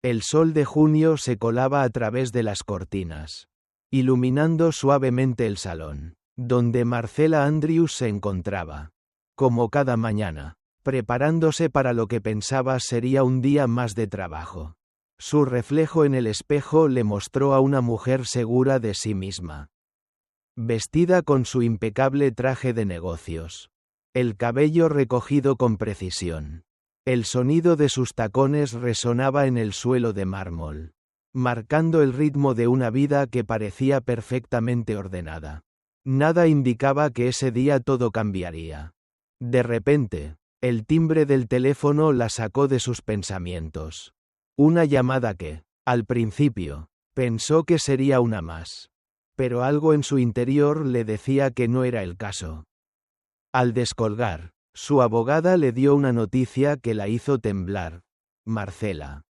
El sol de junio se colaba a través de las cortinas, iluminando suavemente el salón, donde Marcela Andrews se encontraba, como cada mañana, preparándose para lo que pensaba sería un día más de trabajo. Su reflejo en el espejo le mostró a una mujer segura de sí misma, vestida con su impecable traje de negocios, el cabello recogido con precisión. El sonido de sus tacones resonaba en el suelo de mármol, marcando el ritmo de una vida que parecía perfectamente ordenada. Nada indicaba que ese día todo cambiaría. De repente, el timbre del teléfono la sacó de sus pensamientos. Una llamada que, al principio, pensó que sería una más. Pero algo en su interior le decía que no era el caso. Al descolgar, su abogada le dio una noticia que la hizo temblar. Marcela.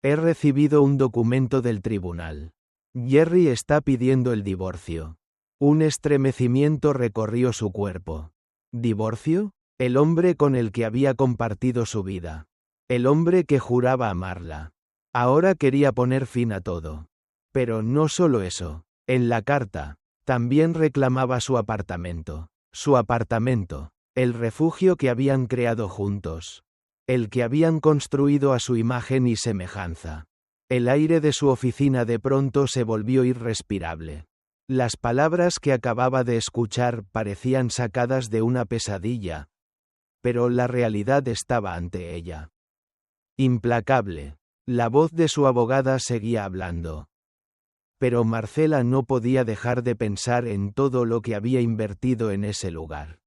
He recibido un documento del tribunal. Jerry está pidiendo el divorcio. Un estremecimiento recorrió su cuerpo. ¿Divorcio? El hombre con el que había compartido su vida. El hombre que juraba amarla. Ahora quería poner fin a todo. Pero no solo eso. En la carta, también reclamaba su apartamento. Su apartamento. El refugio que habían creado juntos. El que habían construido a su imagen y semejanza. El aire de su oficina de pronto se volvió irrespirable. Las palabras que acababa de escuchar parecían sacadas de una pesadilla. Pero la realidad estaba ante ella. Implacable. La voz de su abogada seguía hablando. Pero Marcela no podía dejar de pensar en todo lo que había invertido en ese lugar.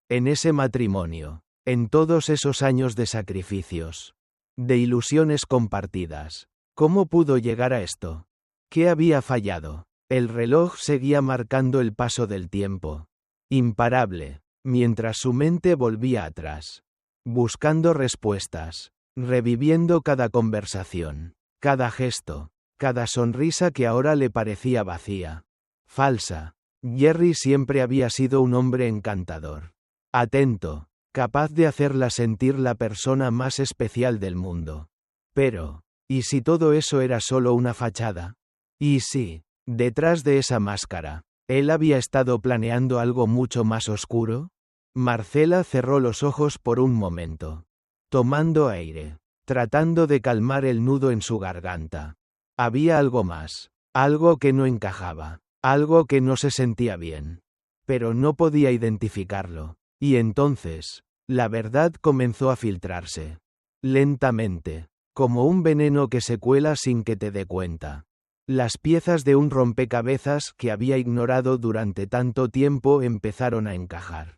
En ese matrimonio, en todos esos años de sacrificios, de ilusiones compartidas. ¿Cómo pudo llegar a esto? ¿Qué había fallado? El reloj seguía marcando el paso del tiempo, imparable, mientras su mente volvía atrás, buscando respuestas, reviviendo cada conversación, cada gesto, cada sonrisa que ahora le parecía vacía, falsa. Jerry siempre había sido un hombre encantador. Atento, capaz de hacerla sentir la persona más especial del mundo. Pero, ¿y si todo eso era solo una fachada? ¿Y si, detrás de esa máscara, él había estado planeando algo mucho más oscuro? Marcela cerró los ojos por un momento, tomando aire, tratando de calmar el nudo en su garganta. Había algo más, algo que no encajaba, algo que no se sentía bien. Pero no podía identificarlo. Y entonces, la verdad comenzó a filtrarse. Lentamente, como un veneno que se cuela sin que te dé cuenta. Las piezas de un rompecabezas que había ignorado durante tanto tiempo empezaron a encajar.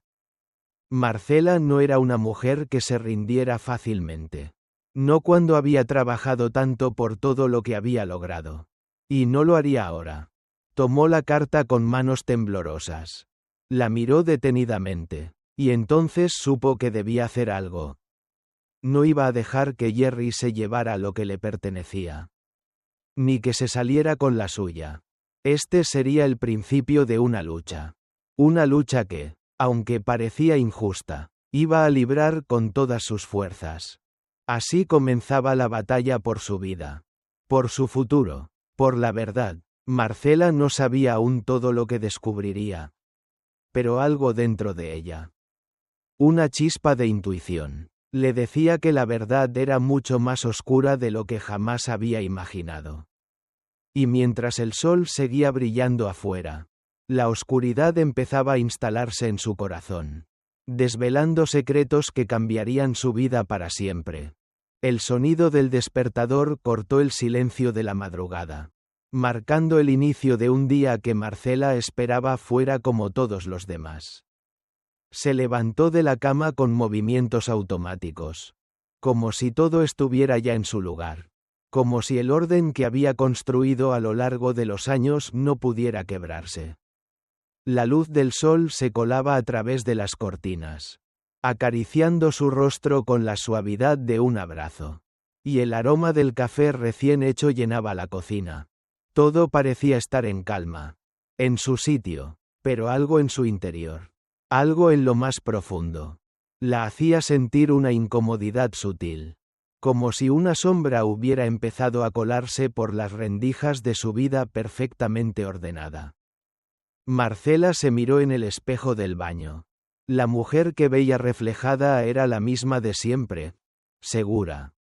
Marcela no era una mujer que se rindiera fácilmente. No cuando había trabajado tanto por todo lo que había logrado. Y no lo haría ahora. Tomó la carta con manos temblorosas. La miró detenidamente. Y entonces supo que debía hacer algo. No iba a dejar que Jerry se llevara lo que le pertenecía. Ni que se saliera con la suya. Este sería el principio de una lucha. Una lucha que, aunque parecía injusta, iba a librar con todas sus fuerzas. Así comenzaba la batalla por su vida. Por su futuro. Por la verdad. Marcela no sabía aún todo lo que descubriría. Pero algo dentro de ella. Una chispa de intuición. Le decía que la verdad era mucho más oscura de lo que jamás había imaginado. Y mientras el sol seguía brillando afuera, la oscuridad empezaba a instalarse en su corazón, desvelando secretos que cambiarían su vida para siempre. El sonido del despertador cortó el silencio de la madrugada, marcando el inicio de un día que Marcela esperaba fuera como todos los demás. Se levantó de la cama con movimientos automáticos, como si todo estuviera ya en su lugar, como si el orden que había construido a lo largo de los años no pudiera quebrarse. La luz del sol se colaba a través de las cortinas, acariciando su rostro con la suavidad de un abrazo, y el aroma del café recién hecho llenaba la cocina. Todo parecía estar en calma, en su sitio, pero algo en su interior. Algo en lo más profundo. La hacía sentir una incomodidad sutil. como si una sombra hubiera empezado a colarse por las rendijas de su vida perfectamente ordenada. Marcela se miró en el espejo del baño. La mujer que veía reflejada era la misma de siempre, segura,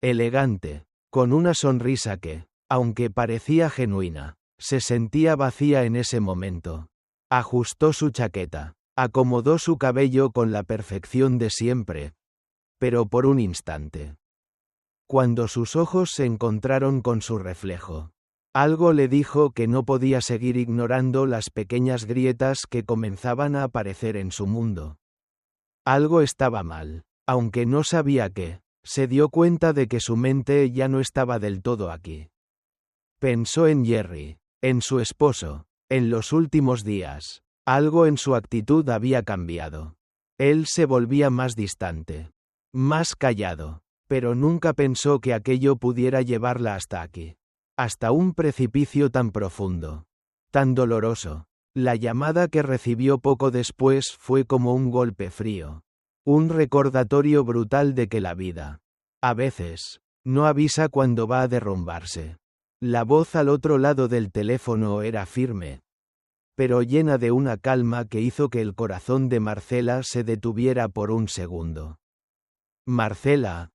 elegante, con una sonrisa que, aunque parecía genuina, se sentía vacía en ese momento. Ajustó su chaqueta, acomodó su cabello con la perfección de siempre, pero por un instante. Cuando sus ojos se encontraron con su reflejo, algo le dijo que no podía seguir ignorando las pequeñas grietas que comenzaban a aparecer en su mundo. Algo estaba mal, aunque no sabía qué. Se dio cuenta de que su mente ya no estaba del todo aquí. Pensó en Jerry, en su esposo, en los últimos días. Algo en su actitud había cambiado. Él se volvía más distante, más callado, pero nunca pensó que aquello pudiera llevarla hasta aquí. Hasta un precipicio tan profundo, tan doloroso. La llamada que recibió poco después fue como un golpe frío. Un recordatorio brutal de que la vida, a veces, no avisa cuando va a derrumbarse. La voz al otro lado del teléfono era firme, pero llena de una calma que hizo que el corazón de Marcela se detuviera por un segundo. Marcela,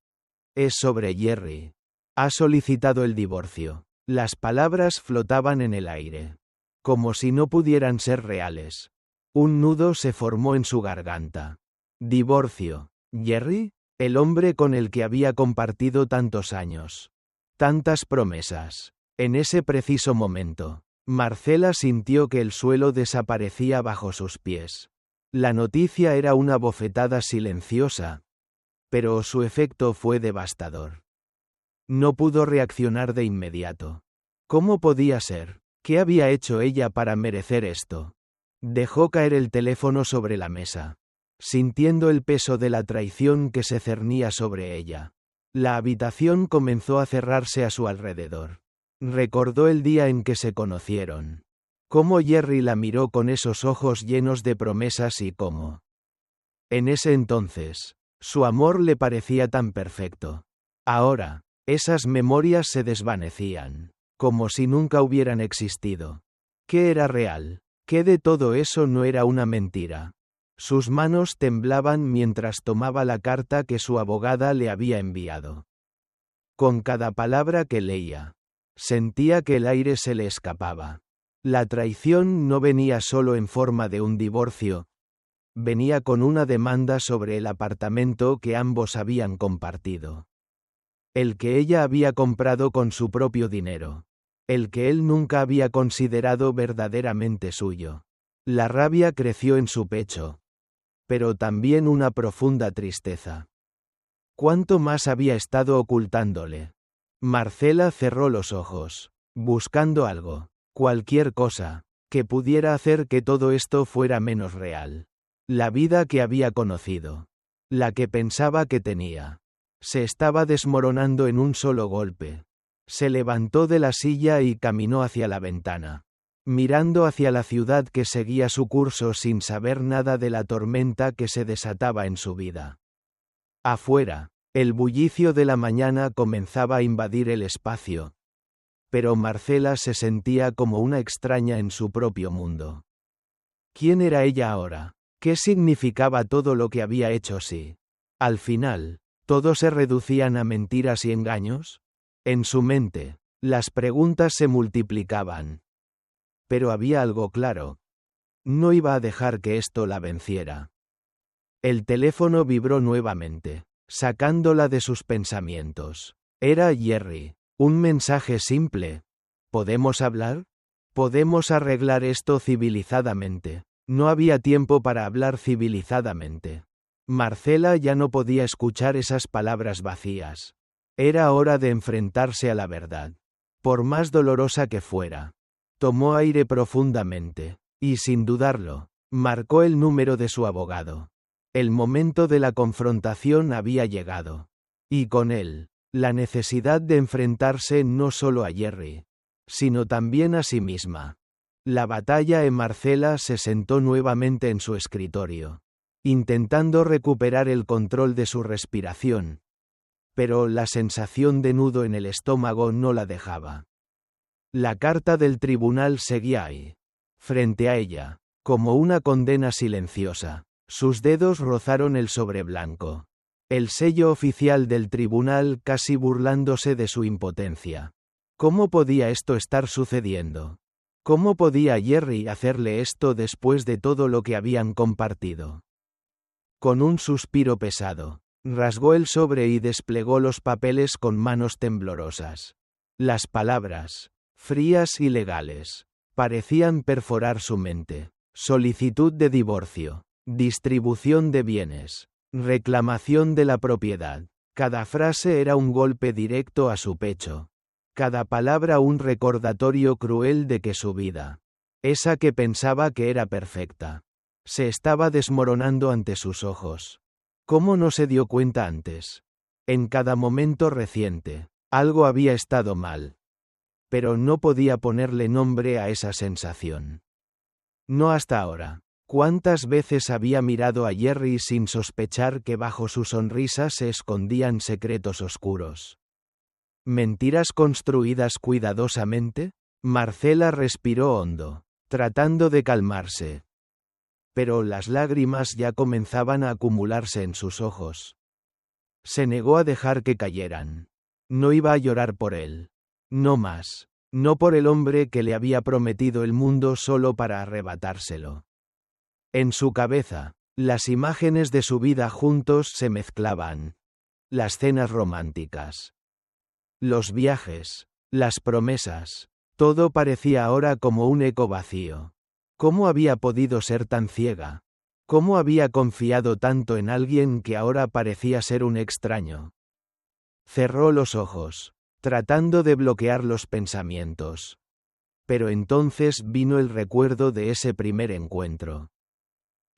es sobre Jerry. Ha solicitado el divorcio. Las palabras flotaban en el aire, como si no pudieran ser reales. Un nudo se formó en su garganta. Divorcio. ¿Jerry? El hombre con el que había compartido tantos años. Tantas promesas. En ese preciso momento, Marcela sintió que el suelo desaparecía bajo sus pies. La noticia era una bofetada silenciosa, pero su efecto fue devastador. No pudo reaccionar de inmediato. ¿Cómo podía ser? ¿Qué había hecho ella para merecer esto? Dejó caer el teléfono sobre la mesa, sintiendo el peso de la traición que se cernía sobre ella. La habitación comenzó a cerrarse a su alrededor. Recordó el día en que se conocieron. Cómo Jerry la miró con esos ojos llenos de promesas y cómo, en ese entonces, su amor le parecía tan perfecto. Ahora, esas memorias se desvanecían, como si nunca hubieran existido. ¿Qué era real? ¿Qué de todo eso no era una mentira? Sus manos temblaban mientras tomaba la carta que su abogada le había enviado. Con cada palabra que leía, sentía que el aire se le escapaba. La traición no venía solo en forma de un divorcio, venía con una demanda sobre el apartamento que ambos habían compartido. El que ella había comprado con su propio dinero. El que él nunca había considerado verdaderamente suyo. La rabia creció en su pecho, pero también una profunda tristeza. ¿Cuánto más había estado ocultándole? Marcela cerró los ojos, buscando algo, cualquier cosa, que pudiera hacer que todo esto fuera menos real. La vida que había conocido, la que pensaba que tenía, se estaba desmoronando en un solo golpe. Se levantó de la silla y caminó hacia la ventana, mirando hacia la ciudad que seguía su curso sin saber nada de la tormenta que se desataba en su vida. Afuera, el bullicio de la mañana comenzaba a invadir el espacio, pero Marcela se sentía como una extraña en su propio mundo. ¿Quién era ella ahora? ¿Qué significaba todo lo que había hecho si, al final, todo se reducían a mentiras y engaños? En su mente, las preguntas se multiplicaban. Pero había algo claro. No iba a dejar que esto la venciera. El teléfono vibró nuevamente, sacándola de sus pensamientos. Era Jerry. Un mensaje simple. ¿Podemos hablar? Podemos arreglar esto civilizadamente. No había tiempo para hablar civilizadamente. Marcela ya no podía escuchar esas palabras vacías. Era hora de enfrentarse a la verdad. Por más dolorosa que fuera. Tomó aire profundamente, y sin dudarlo, marcó el número de su abogado. El momento de la confrontación había llegado. Y con él, la necesidad de enfrentarse no solo a Jerry, sino también a sí misma. La batalla en Marcela se sentó nuevamente en su escritorio, intentando recuperar el control de su respiración. pero la sensación de nudo en el estómago no la dejaba. La carta del tribunal seguía ahí, frente a ella, como una condena silenciosa. Sus dedos rozaron el sobre blanco. El sello oficial del tribunal casi burlándose de su impotencia. ¿Cómo podía esto estar sucediendo? ¿Cómo podía Jerry hacerle esto después de todo lo que habían compartido? Con un suspiro pesado, rasgó el sobre y desplegó los papeles con manos temblorosas. Las palabras, frías y legales, parecían perforar su mente. Solicitud de divorcio, distribución de bienes, reclamación de la propiedad. Cada frase era un golpe directo a su pecho. Cada palabra un recordatorio cruel de que su vida, esa que pensaba que era perfecta, se estaba desmoronando ante sus ojos. ¿Cómo no se dio cuenta antes? En cada momento reciente, algo había estado mal. Pero no podía ponerle nombre a esa sensación. No hasta ahora. ¿Cuántas veces había mirado a Jerry sin sospechar que bajo su sonrisa se escondían secretos oscuros? ¿Mentiras construidas cuidadosamente? Marcela respiró hondo, tratando de calmarse. Pero las lágrimas ya comenzaban a acumularse en sus ojos. Se negó a dejar que cayeran. No iba a llorar por él. No más. No por el hombre que le había prometido el mundo solo para arrebatárselo. En su cabeza, las imágenes de su vida juntos se mezclaban. Las cenas románticas. Los viajes, las promesas, todo parecía ahora como un eco vacío. ¿Cómo había podido ser tan ciega? ¿Cómo había confiado tanto en alguien que ahora parecía ser un extraño? Cerró los ojos, tratando de bloquear los pensamientos. Pero entonces vino el recuerdo de ese primer encuentro.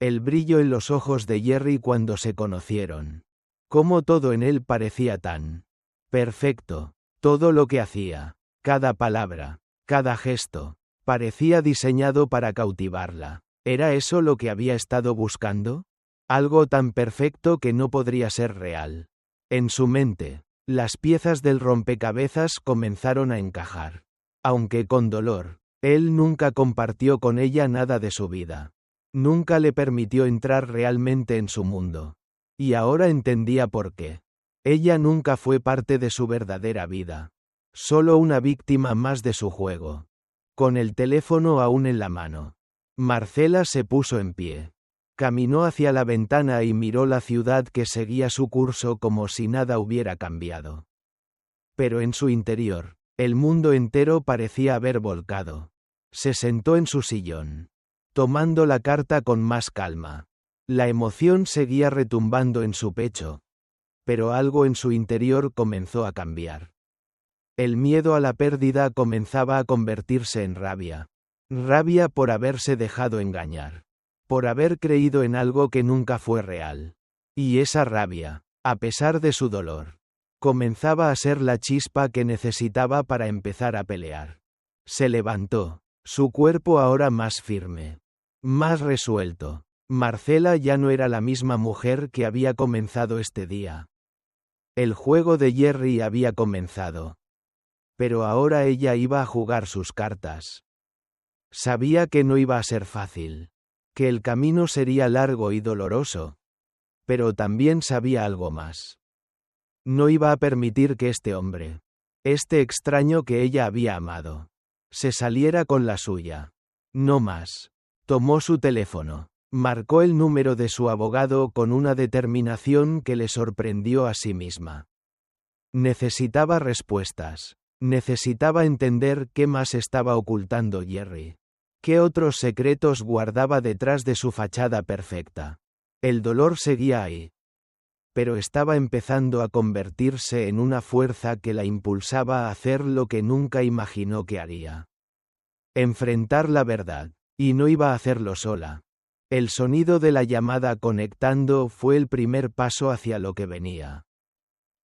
El brillo en los ojos de Jerry cuando se conocieron. Cómo todo en él parecía tan perfecto. Todo lo que hacía, cada palabra, cada gesto, parecía diseñado para cautivarla. ¿Era eso lo que había estado buscando? Algo tan perfecto que no podría ser real. En su mente, las piezas del rompecabezas comenzaron a encajar. Aunque con dolor, él nunca compartió con ella nada de su vida. Nunca le permitió entrar realmente en su mundo. Y ahora entendía por qué. Ella nunca fue parte de su verdadera vida. Solo una víctima más de su juego. Con el teléfono aún en la mano, Marcela se puso en pie. Caminó hacia la ventana y miró la ciudad que seguía su curso como si nada hubiera cambiado. Pero en su interior, el mundo entero parecía haber volcado. Se sentó en su sillón, tomando la carta con más calma. La emoción seguía retumbando en su pecho. Pero algo en su interior comenzó a cambiar. El miedo a la pérdida comenzaba a convertirse en rabia. Rabia por haberse dejado engañar. Por haber creído en algo que nunca fue real. Y esa rabia, a pesar de su dolor, comenzaba a ser la chispa que necesitaba para empezar a pelear. Se levantó, su cuerpo ahora más firme, más resuelto. Marcela ya no era la misma mujer que había comenzado este día. El juego de Jerry había comenzado. Pero ahora ella iba a jugar sus cartas. Sabía que no iba a ser fácil. Que el camino sería largo y doloroso. Pero también sabía algo más. No iba a permitir que este hombre, este extraño que ella había amado, se saliera con la suya. No más. Tomó su teléfono. Marcó el número de su abogado con una determinación que le sorprendió a sí misma. Necesitaba respuestas. Necesitaba entender qué más estaba ocultando Jerry. ¿Qué otros secretos guardaba detrás de su fachada perfecta? El dolor seguía ahí. Pero estaba empezando a convertirse en una fuerza que la impulsaba a hacer lo que nunca imaginó que haría. Enfrentar la verdad. Y no iba a hacerlo sola. El sonido de la llamada conectando fue el primer paso hacia lo que venía.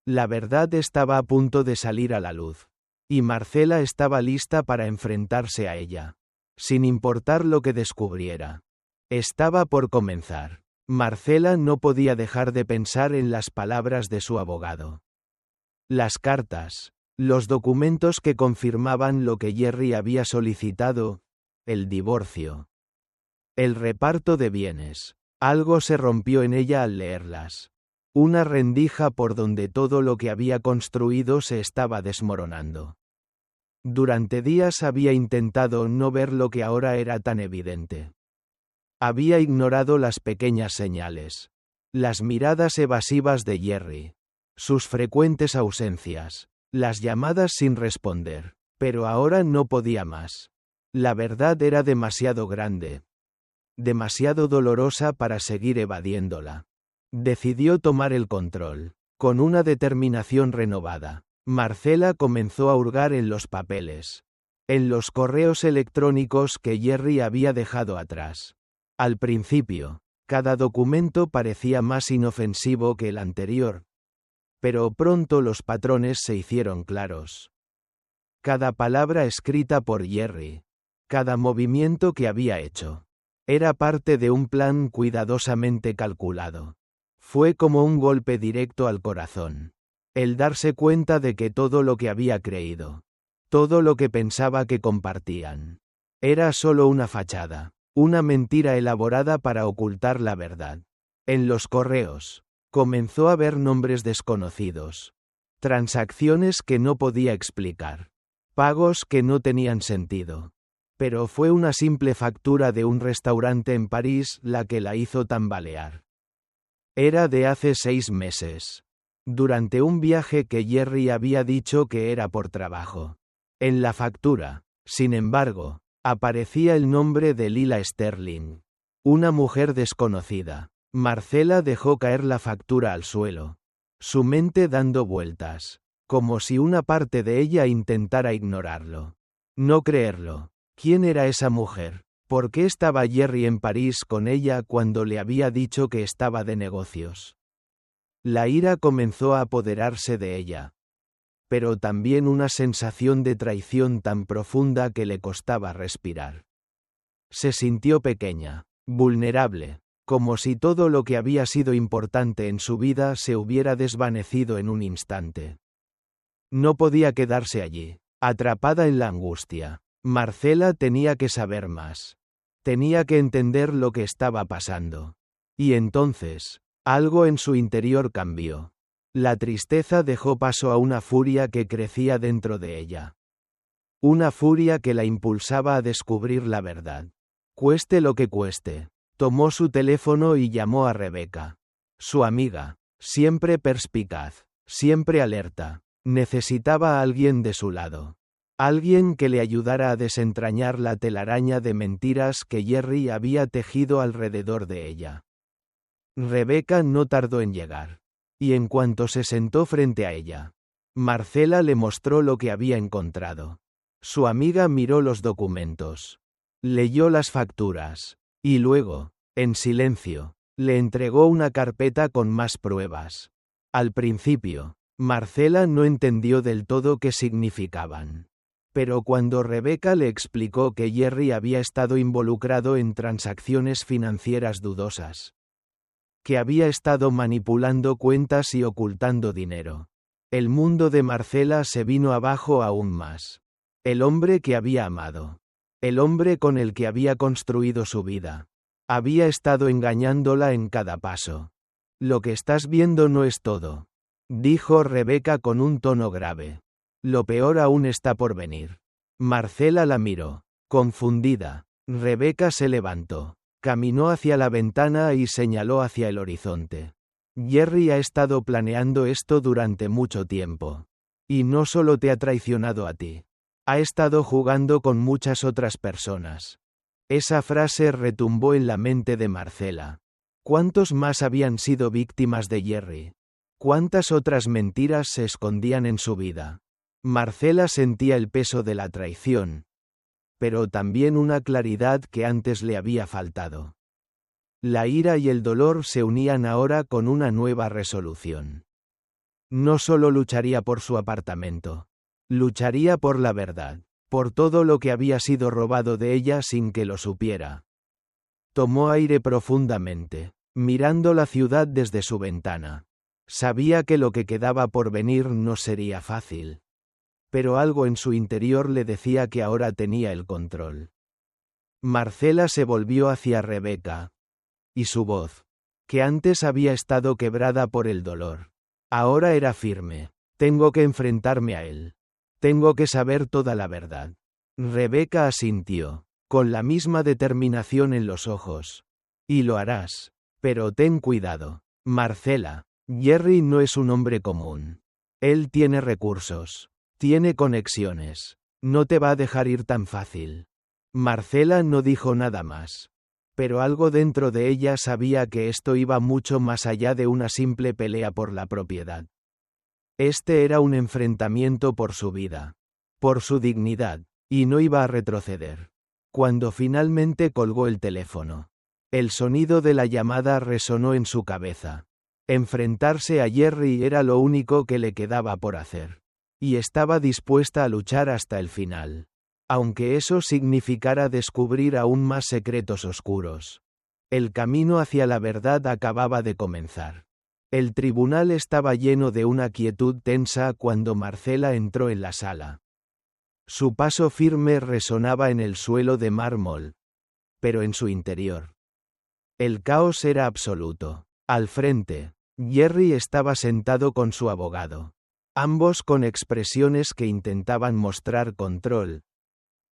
La verdad estaba a punto de salir a la luz. Y Marcela estaba lista para enfrentarse a ella. Sin importar lo que descubriera. Estaba por comenzar. Marcela no podía dejar de pensar en las palabras de su abogado. Las cartas, los documentos que confirmaban lo que Jerry había solicitado, el divorcio, el reparto de bienes. Algo se rompió en ella al leerlas. Una rendija por donde todo lo que había construido se estaba desmoronando. Durante días había intentado no ver lo que ahora era tan evidente. Había ignorado las pequeñas señales, las miradas evasivas de Jerry, sus frecuentes ausencias, las llamadas sin responder, pero ahora no podía más. La verdad era demasiado grande, demasiado dolorosa para seguir evadiéndola. Decidió tomar el control. Con una determinación renovada, Marcela comenzó a hurgar en los papeles, en los correos electrónicos que Jerry había dejado atrás. Al principio, cada documento parecía más inofensivo que el anterior, pero pronto los patrones se hicieron claros. Cada palabra escrita por Jerry, cada movimiento que había hecho, era parte de un plan cuidadosamente calculado. Fue como un golpe directo al corazón. El darse cuenta de que todo lo que había creído, todo lo que pensaba que compartían, era solo una fachada, una mentira elaborada para ocultar la verdad. En los correos, comenzó a ver nombres desconocidos, transacciones que no podía explicar, pagos que no tenían sentido. Pero fue una simple factura de un restaurante en París la que la hizo tambalear. Era de hace 6 meses. Durante un viaje que Jerry había dicho que era por trabajo. En la factura, sin embargo, aparecía el nombre de Lila Sterling, una mujer desconocida. Marcela dejó caer la factura al suelo, su mente dando vueltas, como si una parte de ella intentara ignorarlo. No creerlo. ¿Quién era esa mujer? ¿Por qué estaba Jerry en París con ella cuando le había dicho que estaba de negocios? La ira comenzó a apoderarse de ella, pero también una sensación de traición tan profunda que le costaba respirar. Se sintió pequeña, vulnerable, como si todo lo que había sido importante en su vida se hubiera desvanecido en un instante. No podía quedarse allí, atrapada en la angustia. Marcela tenía que saber más. Tenía que entender lo que estaba pasando. Y entonces, algo en su interior cambió. La tristeza dejó paso a una furia que crecía dentro de ella. Una furia que la impulsaba a descubrir la verdad. Cueste lo que cueste. Tomó su teléfono y llamó a Rebecca. Su amiga, siempre perspicaz, siempre alerta, necesitaba a alguien de su lado. Alguien que le ayudara a desentrañar la telaraña de mentiras que Jerry había tejido alrededor de ella. Rebecca no tardó en llegar. Y en cuanto se sentó frente a ella, Marcela le mostró lo que había encontrado. Su amiga miró los documentos. Leyó las facturas. Y luego, en silencio, le entregó una carpeta con más pruebas. Al principio, Marcela no entendió del todo qué significaban. Pero cuando Rebecca le explicó que Jerry había estado involucrado en transacciones financieras dudosas, que había estado manipulando cuentas y ocultando dinero, el mundo de Marcela se vino abajo aún más. El hombre que había amado, el hombre con el que había construido su vida, había estado engañándola en cada paso. Lo que estás viendo no es todo, dijo Rebecca con un tono grave. Lo peor aún está por venir. Marcela la miró, confundida. Rebecca se levantó, caminó hacia la ventana y señaló hacia el horizonte. Jerry ha estado planeando esto durante mucho tiempo. Y no solo te ha traicionado a ti. Ha estado jugando con muchas otras personas. Esa frase retumbó en la mente de Marcela. ¿Cuántos más habían sido víctimas de Jerry? ¿Cuántas otras mentiras se escondían en su vida? Marcela sentía el peso de la traición, pero también una claridad que antes le había faltado. La ira y el dolor se unían ahora con una nueva resolución. No solo lucharía por su apartamento, lucharía por la verdad, por todo lo que había sido robado de ella sin que lo supiera. Tomó aire profundamente, mirando la ciudad desde su ventana. Sabía que lo que quedaba por venir no sería fácil. Pero algo en su interior le decía que ahora tenía el control. Marcela se volvió hacia Rebeca. Y su voz, que antes había estado quebrada por el dolor, ahora era firme. Tengo que enfrentarme a él. Tengo que saber toda la verdad. Rebeca asintió, con la misma determinación en los ojos. Y lo harás. Pero ten cuidado, Marcela. Jerry no es un hombre común. Él tiene recursos. Tiene conexiones. No te va a dejar ir tan fácil. Marcela no dijo nada más. Pero algo dentro de ella sabía que esto iba mucho más allá de una simple pelea por la propiedad. Este era un enfrentamiento por su vida. Por su dignidad. Y no iba a retroceder. Cuando finalmente colgó el teléfono, el sonido de la llamada resonó en su cabeza. Enfrentarse a Jerry era lo único que le quedaba por hacer. Y estaba dispuesta a luchar hasta el final. Aunque eso significara descubrir aún más secretos oscuros. El camino hacia la verdad acababa de comenzar. El tribunal estaba lleno de una quietud tensa cuando Marcela entró en la sala. Su paso firme resonaba en el suelo de mármol. Pero en su interior. El caos era absoluto. Al frente, Jerry estaba sentado con su abogado. Ambos con expresiones que intentaban mostrar control.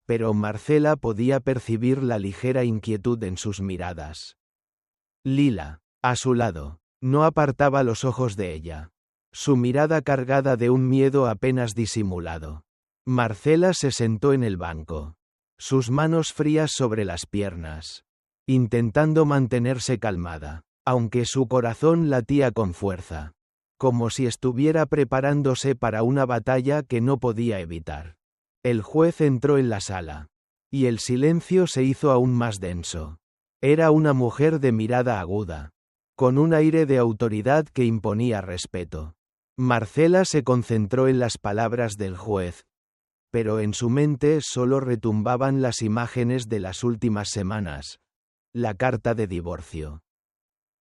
Pero Marcela podía percibir la ligera inquietud en sus miradas. Lila, a su lado, no apartaba los ojos de ella. Su mirada cargada de un miedo apenas disimulado. Marcela se sentó en el banco. Sus manos frías sobre las piernas. Intentando mantenerse calmada, aunque su corazón latía con fuerza. Como si estuviera preparándose para una batalla que no podía evitar. El juez entró en la sala. Y el silencio se hizo aún más denso. Era una mujer de mirada aguda. Con un aire de autoridad que imponía respeto. Marcela se concentró en las palabras del juez. Pero en su mente solo retumbaban las imágenes de las últimas semanas. La carta de divorcio.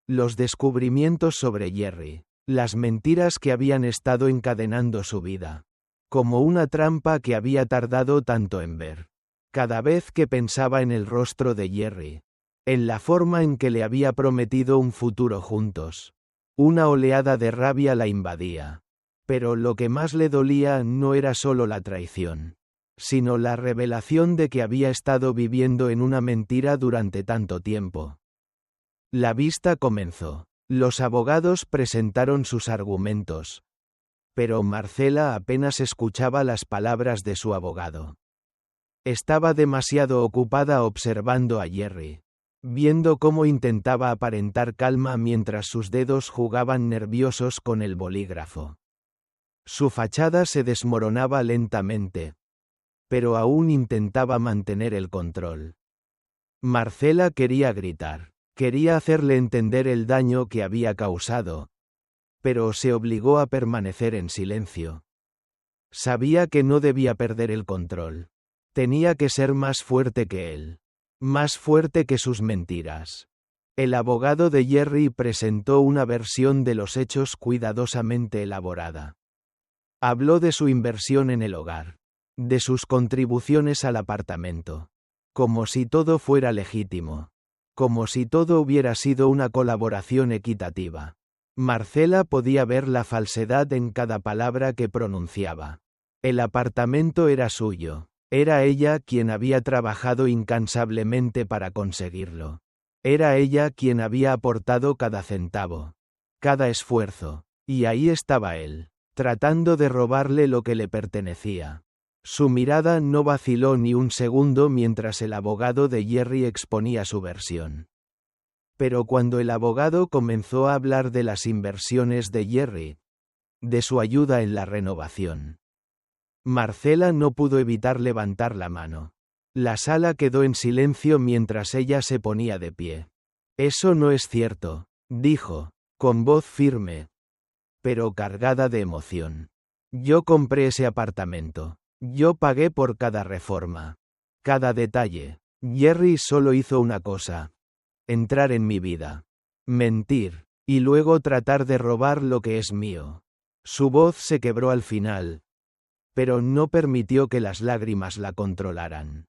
Los descubrimientos sobre Jerry. Las mentiras que habían estado encadenando su vida. Como una trampa que había tardado tanto en ver. Cada vez que pensaba en el rostro de Jerry. En la forma en que le había prometido un futuro juntos. Una oleada de rabia la invadía. Pero lo que más le dolía no era solo la traición. Sino la revelación de que había estado viviendo en una mentira durante tanto tiempo. La vista comenzó. Los abogados presentaron sus argumentos. Pero Marcela apenas escuchaba las palabras de su abogado. Estaba demasiado ocupada observando a Jerry. Viendo cómo intentaba aparentar calma mientras sus dedos jugaban nerviosos con el bolígrafo. Su fachada se desmoronaba lentamente. Pero aún intentaba mantener el control. Marcela quería gritar. Quería hacerle entender el daño que había causado. Pero se obligó a permanecer en silencio. Sabía que no debía perder el control. Tenía que ser más fuerte que él. Más fuerte que sus mentiras. El abogado de Jerry presentó una versión de los hechos cuidadosamente elaborada. Habló de su inversión en el hogar. De sus contribuciones al apartamento. Como si todo fuera legítimo. Como si todo hubiera sido una colaboración equitativa. Marcela podía ver la falsedad en cada palabra que pronunciaba. El apartamento era suyo. Era ella quien había trabajado incansablemente para conseguirlo. Era ella quien había aportado cada centavo. Cada esfuerzo. Y ahí estaba él, tratando de robarle lo que le pertenecía. Su mirada no vaciló ni un segundo mientras el abogado de Jerry exponía su versión. Pero cuando el abogado comenzó a hablar de las inversiones de Jerry, de su ayuda en la renovación, Marcela no pudo evitar levantar la mano. La sala quedó en silencio mientras ella se ponía de pie. Eso no es cierto, dijo, con voz firme, pero cargada de emoción. Yo compré ese apartamento. Yo pagué por cada reforma. Cada detalle. Jerry solo hizo una cosa. Entrar en mi vida. Mentir. Y luego tratar de robar lo que es mío. Su voz se quebró al final, pero no permitió que las lágrimas la controlaran.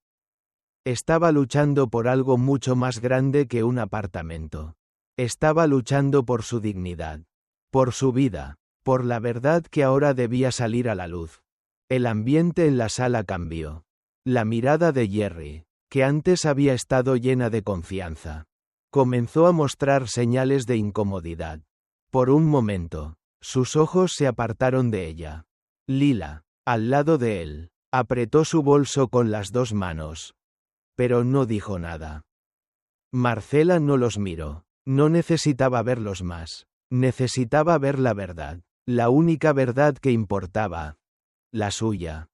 Estaba luchando por algo mucho más grande que un apartamento. Estaba luchando por su dignidad, por su vida, por la verdad que ahora debía salir a la luz. El ambiente en la sala cambió. La mirada de Jerry, que antes había estado llena de confianza, comenzó a mostrar señales de incomodidad. Por un momento, sus ojos se apartaron de ella. Lila, al lado de él, apretó su bolso con las dos manos, pero no dijo nada. Marcela no los miró. No necesitaba verlos más. Necesitaba ver la verdad. La única verdad que importaba. La suya.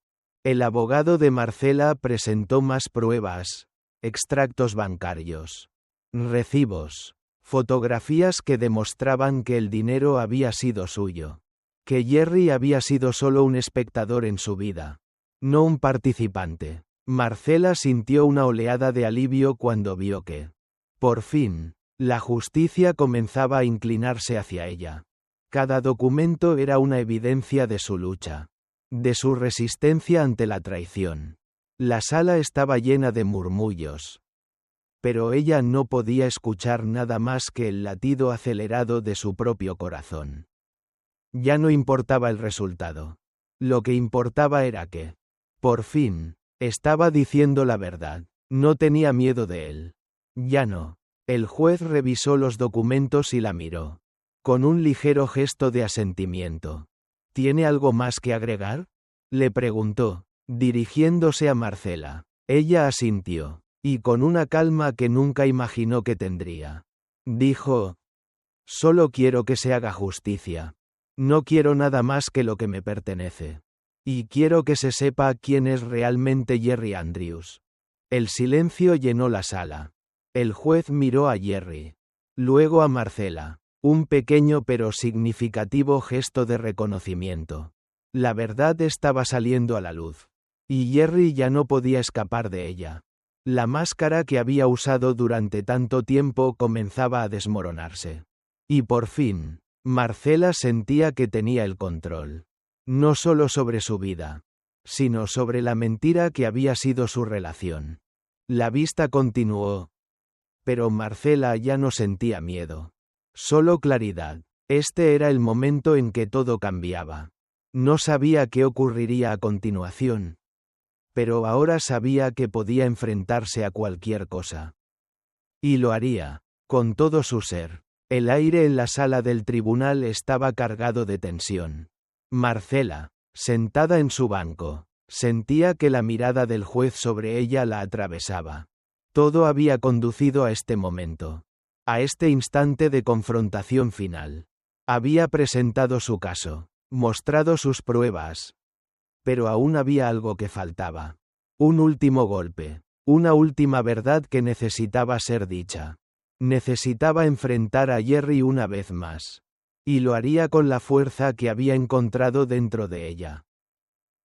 El abogado de Marcela presentó más pruebas. Extractos bancarios. Recibos. Fotografías que demostraban que el dinero había sido suyo. Que Jerry había sido solo un espectador en su vida. No un participante. Marcela sintió una oleada de alivio cuando vio que, por fin, la justicia comenzaba a inclinarse hacia ella. Cada documento era una evidencia de su lucha, de su resistencia ante la traición. La sala estaba llena de murmullos. Pero ella no podía escuchar nada más que el latido acelerado de su propio corazón. Ya no importaba el resultado. Lo que importaba era que, por fin, estaba diciendo la verdad. No tenía miedo de él. Ya no. El juez revisó los documentos y la miró. Con un ligero gesto de asentimiento. ¿Tiene algo más que agregar?, le preguntó, dirigiéndose a Marcela. Ella asintió, y con una calma que nunca imaginó que tendría. Dijo: «Solo quiero que se haga justicia. No quiero nada más que lo que me pertenece. Y quiero que se sepa quién es realmente Jerry Andrews». El silencio llenó la sala. El juez miró a Jerry. Luego a Marcela. Un pequeño pero significativo gesto de reconocimiento. La verdad estaba saliendo a la luz. Y Jerry ya no podía escapar de ella. La máscara que había usado durante tanto tiempo comenzaba a desmoronarse. Y por fin, Marcela sentía que tenía el control. No solo sobre su vida, sino sobre la mentira que había sido su relación. La vista continuó. Pero Marcela ya no sentía miedo. Solo claridad. Este era el momento en que todo cambiaba. No sabía qué ocurriría a continuación. Pero ahora sabía que podía enfrentarse a cualquier cosa. Y lo haría, con todo su ser. El aire en la sala del tribunal estaba cargado de tensión. Marcela, sentada en su banco, sentía que la mirada del juez sobre ella la atravesaba. Todo había conducido a este momento. A este instante de confrontación final. Había presentado su caso, mostrado sus pruebas. Pero aún había algo que faltaba. Un último golpe. Una última verdad que necesitaba ser dicha. Necesitaba enfrentar a Jerry una vez más. Y lo haría con la fuerza que había encontrado dentro de ella.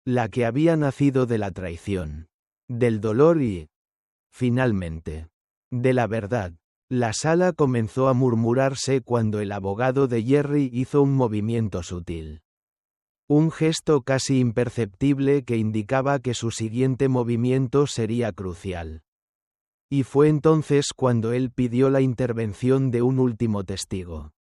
La que había nacido de la traición. Del dolor y, finalmente, de la verdad. La sala comenzó a murmurarse cuando el abogado de Jerry hizo un movimiento sutil. Un gesto casi imperceptible que indicaba que su siguiente movimiento sería crucial. Y fue entonces cuando él pidió la intervención de un último testigo.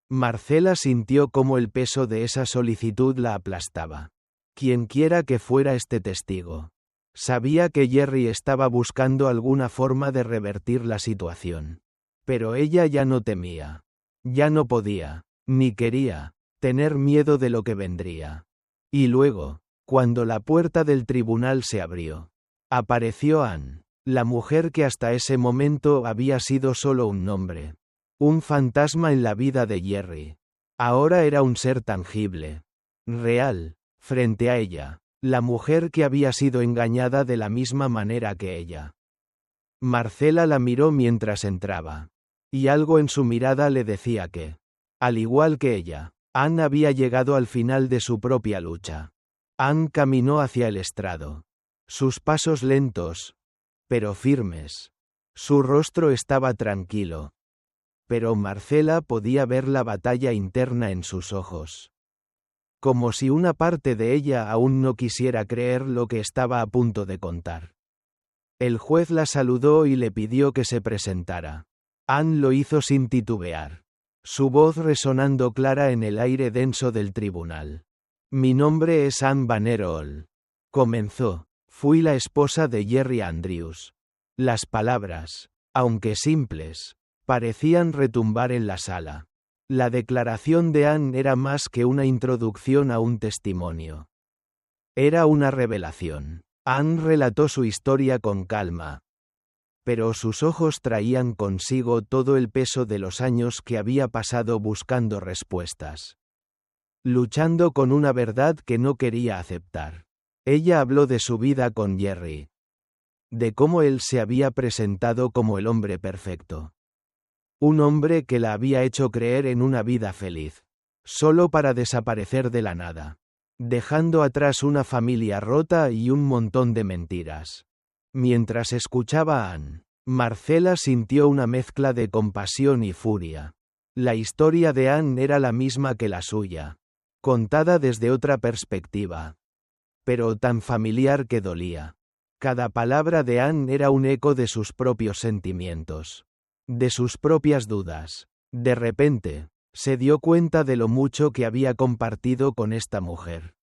Marcela sintió cómo el peso de esa solicitud la aplastaba. Quienquiera que fuera este testigo. Sabía que Jerry estaba buscando alguna forma de revertir la situación. Pero ella ya no temía. Ya no podía, ni quería, tener miedo de lo que vendría. Y luego, cuando la puerta del tribunal se abrió, apareció Anne, la mujer que hasta ese momento había sido solo un nombre. Un fantasma en la vida de Jerry. Ahora era un ser tangible. Real, frente a ella. La mujer que había sido engañada de la misma manera que ella. Marcela la miró mientras entraba. Y algo en su mirada le decía que, al igual que ella, Anne había llegado al final de su propia lucha. Anne caminó hacia el estrado. Sus pasos lentos, pero firmes. Su rostro estaba tranquilo. pero Marcela podía ver la batalla interna en sus ojos. Como si una parte de ella aún no quisiera creer lo que estaba a punto de contar. El juez la saludó y le pidió que se presentara. Anne lo hizo sin titubear, su voz resonando clara en el aire denso del tribunal. «Mi nombre es Anne Vanderhall», comenzó. «Fui la esposa de Jerry Andrews». Las palabras, aunque simples, parecían retumbar en la sala. La declaración de Anne era más que una introducción a un testimonio. Era una revelación. Anne relató su historia con calma, pero sus ojos traían consigo todo el peso de los años que había pasado buscando respuestas. Luchando con una verdad que no quería aceptar. Ella habló de su vida con Jerry. De cómo él se había presentado como el hombre perfecto. Un hombre que la había hecho creer en una vida feliz. Solo para desaparecer de la nada. Dejando atrás una familia rota y un montón de mentiras. Mientras escuchaba a Anne, Marcela sintió una mezcla de compasión y furia. La historia de Anne era la misma que la suya, contada desde otra perspectiva. Pero tan familiar que dolía. Cada palabra de Anne era un eco de sus propios sentimientos. De sus propias dudas. De repente, se dio cuenta de lo mucho que había compartido con esta mujer.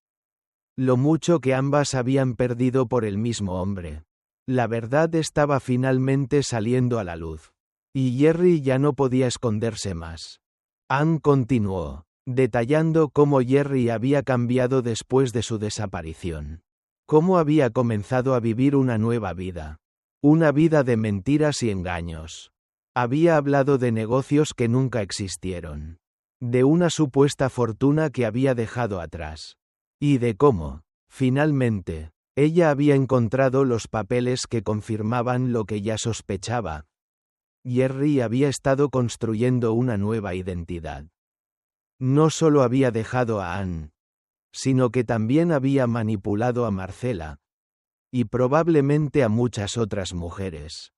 Lo mucho que ambas habían perdido por el mismo hombre. La verdad estaba finalmente saliendo a la luz. Y Jerry ya no podía esconderse más. Anne continuó, detallando cómo Jerry había cambiado después de su desaparición. Cómo había comenzado a vivir una nueva vida. Una vida de mentiras y engaños. Había hablado de negocios que nunca existieron. De una supuesta fortuna que había dejado atrás. Y de cómo, finalmente, ella había encontrado los papeles que confirmaban lo que ya sospechaba. Jerry había estado construyendo una nueva identidad. No solo había dejado a Anne, sino que también había manipulado a Marcela. Y probablemente a muchas otras mujeres.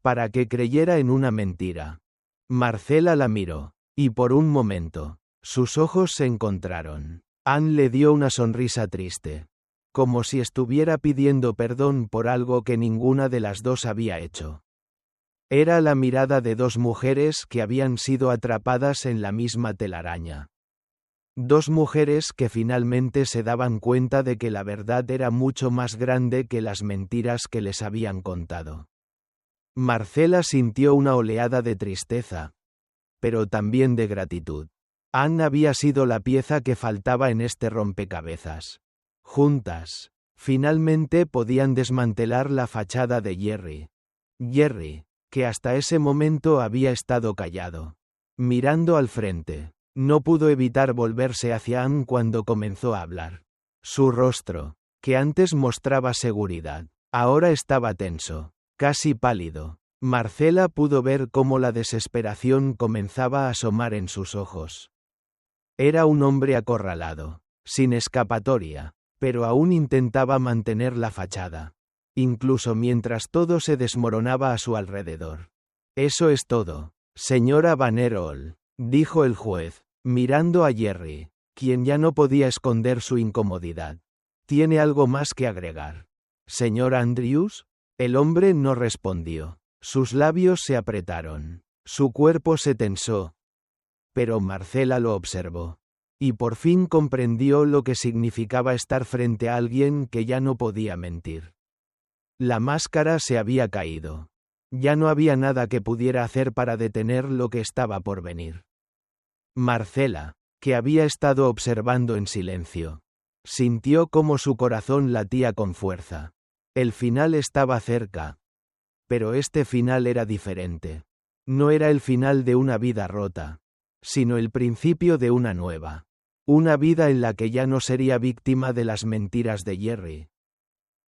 Para que creyera en una mentira. Marcela la miró, y por un momento, sus ojos se encontraron. Anne le dio una sonrisa triste. Como si estuviera pidiendo perdón por algo que ninguna de las dos había hecho. Era la mirada de dos mujeres que habían sido atrapadas en la misma telaraña. Dos mujeres que finalmente se daban cuenta de que la verdad era mucho más grande que las mentiras que les habían contado. Marcela sintió una oleada de tristeza, pero también de gratitud. Anne había sido la pieza que faltaba en este rompecabezas. Juntas, finalmente podían desmantelar la fachada de Jerry. Jerry, que hasta ese momento había estado callado. Mirando al frente, no pudo evitar volverse hacia Anne cuando comenzó a hablar. Su rostro, que antes mostraba seguridad, ahora estaba tenso, casi pálido. Marcela pudo ver cómo la desesperación comenzaba a asomar en sus ojos. Era un hombre acorralado, sin escapatoria, pero aún intentaba mantener la fachada. Incluso mientras todo se desmoronaba a su alrededor. Eso es todo, señora Vanderhall, dijo el juez, mirando a Jerry, quien ya no podía esconder su incomodidad. ¿Tiene algo más que agregar? ¿Señor Andrews? El hombre no respondió. Sus labios se apretaron. Su cuerpo se tensó. Pero Marcela lo observó. Y por fin comprendió lo que significaba estar frente a alguien que ya no podía mentir. La máscara se había caído. Ya no había nada que pudiera hacer para detener lo que estaba por venir. Marcela, que había estado observando en silencio, sintió cómo su corazón latía con fuerza. El final estaba cerca. Pero este final era diferente. No era el final de una vida rota, sino el principio de una nueva. Una vida en la que ya no sería víctima de las mentiras de Jerry.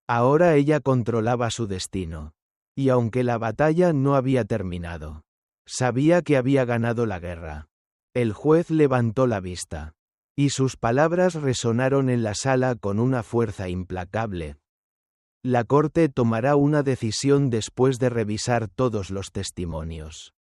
Ahora ella controlaba su destino. Y aunque la batalla no había terminado, sabía que había ganado la guerra. El juez levantó la vista. Y sus palabras resonaron en la sala con una fuerza implacable. La corte tomará una decisión después de revisar todos los testimonios.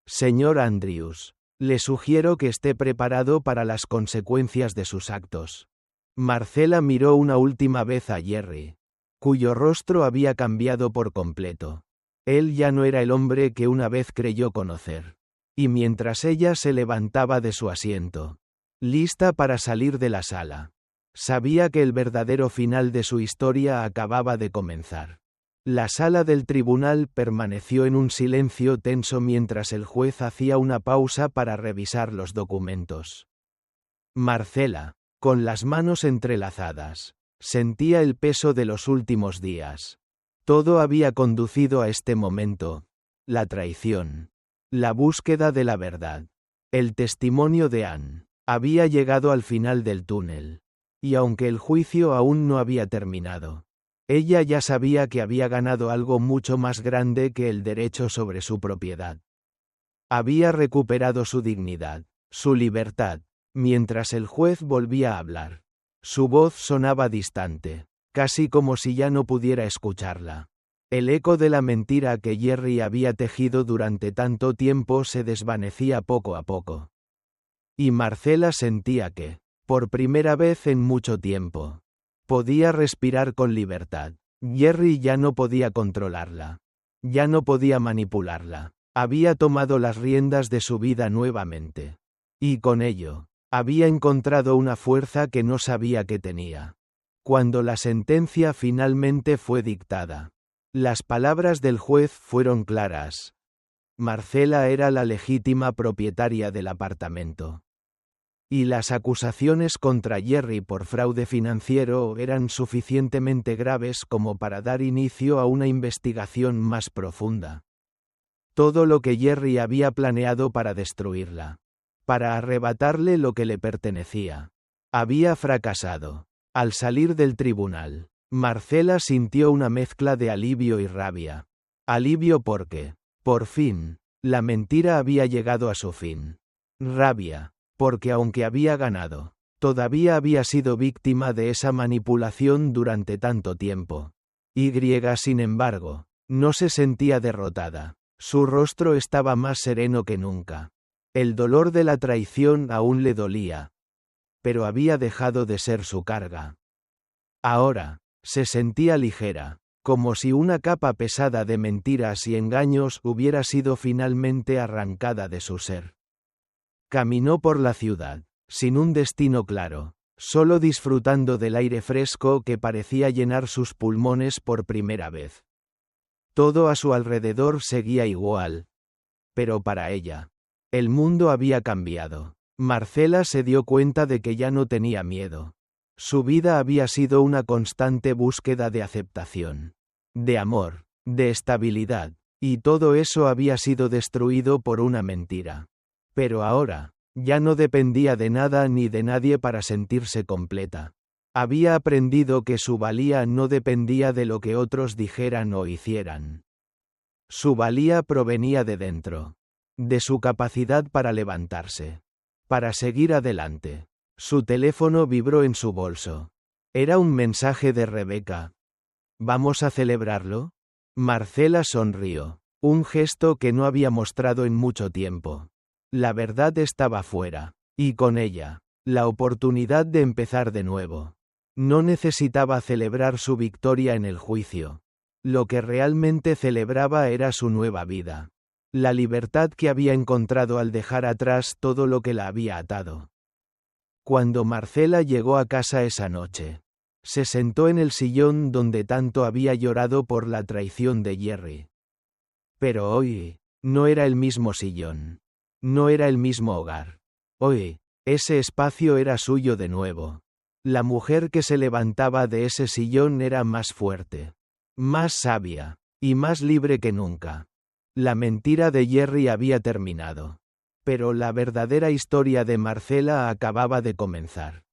Señor Andrews, le sugiero que esté preparado para las consecuencias de sus actos. Marcela miró una última vez a Jerry, cuyo rostro había cambiado por completo. Él ya no era el hombre que una vez creyó conocer. Y mientras ella se levantaba de su asiento, lista para salir de la sala, sabía que el verdadero final de su historia acababa de comenzar. La sala del tribunal permaneció en un silencio tenso mientras el juez hacía una pausa para revisar los documentos. Marcela, con las manos entrelazadas, sentía el peso de los últimos días. Todo había conducido a este momento: la traición, la búsqueda de la verdad, el testimonio de Anne. Había llegado al final del túnel. Y aunque el juicio aún no había terminado, ella ya sabía que había ganado algo mucho más grande que el derecho sobre su propiedad. Había recuperado su dignidad, su libertad. Mientras el juez volvía a hablar, su voz sonaba distante, casi como si ya no pudiera escucharla. El eco de la mentira que Jerry había tejido durante tanto tiempo se desvanecía poco a poco. Y Marcela sentía que, por primera vez en mucho tiempo, podía respirar con libertad. Jerry ya no podía controlarla. Ya no podía manipularla. Había tomado las riendas de su vida nuevamente. Y con ello, había encontrado una fuerza que no sabía que tenía. Cuando la sentencia finalmente fue dictada, las palabras del juez fueron claras. Marcela era la legítima propietaria del apartamento. Y las acusaciones contra Jerry por fraude financiero eran suficientemente graves como para dar inicio a una investigación más profunda. Todo lo que Jerry había planeado para destruirla, para arrebatarle lo que le pertenecía, había fracasado. Al salir del tribunal, Marcela sintió una mezcla de alivio y rabia. Alivio porque, por fin, la mentira había llegado a su fin. Rabia, porque aunque había ganado, todavía había sido víctima de esa manipulación durante tanto tiempo. Sin embargo, no se sentía derrotada. Su rostro estaba más sereno que nunca. El dolor de la traición aún le dolía, pero había dejado de ser su carga. Ahora, se sentía ligera, como si una capa pesada de mentiras y engaños hubiera sido finalmente arrancada de su ser. Caminó por la ciudad, sin un destino claro, solo disfrutando del aire fresco que parecía llenar sus pulmones por primera vez. Todo a su alrededor seguía igual. Pero para ella, el mundo había cambiado. Marcela se dio cuenta de que ya no tenía miedo. Su vida había sido una constante búsqueda de aceptación, de amor, de estabilidad, y todo eso había sido destruido por una mentira. Pero ahora, ya no dependía de nada ni de nadie para sentirse completa. Había aprendido que su valía no dependía de lo que otros dijeran o hicieran. Su valía provenía de dentro, de su capacidad para levantarse, para seguir adelante. Su teléfono vibró en su bolso. Era un mensaje de Rebecca. ¿Vamos a celebrarlo? Marcela sonrió, un gesto que no había mostrado en mucho tiempo. La verdad estaba fuera, y con ella, la oportunidad de empezar de nuevo. No necesitaba celebrar su victoria en el juicio. Lo que realmente celebraba era su nueva vida. La libertad que había encontrado al dejar atrás todo lo que la había atado. Cuando Marcela llegó a casa esa noche, se sentó en el sillón donde tanto había llorado por la traición de Jerry. Pero hoy, no era el mismo sillón. No era el mismo hogar. Hoy, ese espacio era suyo de nuevo. La mujer que se levantaba de ese sillón era más fuerte, más sabia, y más libre que nunca. La mentira de Jerry había terminado. Pero la verdadera historia de Marcela acababa de comenzar.